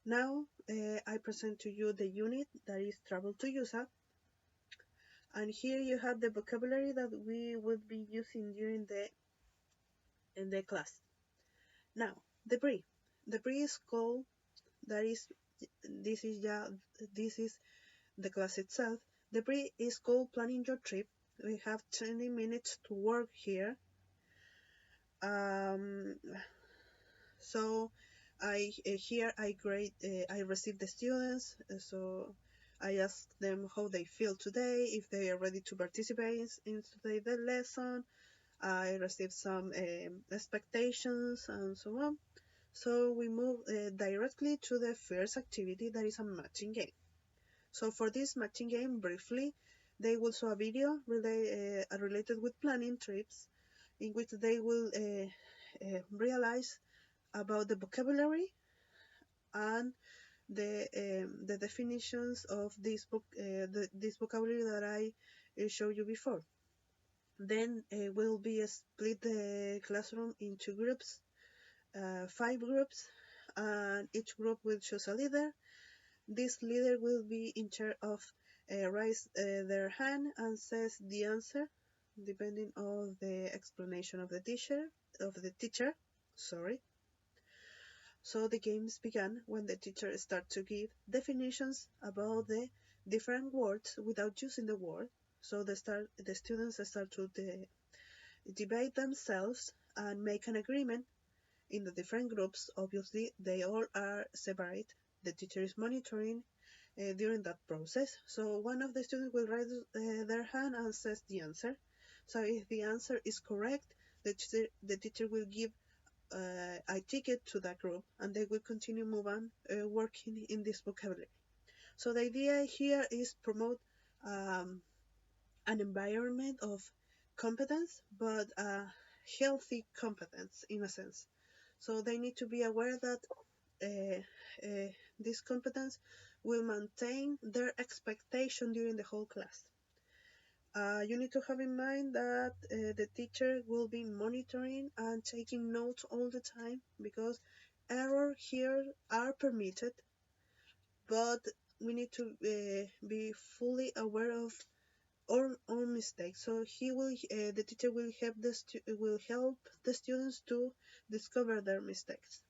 Now I present to you the unit that is travel to USA, and here you have the vocabulary that we would be using during the class. Now, debris. Debris is called, that is, this is the class itself. Debris is called planning your trip. We have 20 minutes to work here. Um, so I receive the students, so I ask them how they feel today, if they are ready to participate in today's lesson. I receive some expectations and so on. So we move directly to the first activity, that is a matching game. So for this matching game, briefly, they will show a video related with planning trips, in which they will realize about the vocabulary and the definitions of this vocabulary that I showed you before. Then will be split the classroom into groups, 5 groups, and each group will choose a leader. This leader will be in charge of raise their hand and says the answer, depending on the explanation of the teacher. Sorry. So the games began when the teacher starts to give definitions about the different words without using the word. So the students start to debate themselves and make an agreement in the different groups. Obviously, they all are separate. The teacher is monitoring during that process. So one of the students will raise their hand and says the answer. So if the answer is correct, the teacher will give a ticket to that group, and they will continue move on working in this vocabulary. So the idea here is promote an environment of competence, but a healthy competence in a sense. So they need to be aware that this competence will maintain their expectation during the whole class. You need to have in mind that the teacher will be monitoring and taking notes all the time, because errors here are permitted, but we need to be fully aware of our own mistakes. So the teacher will help the students to discover their mistakes.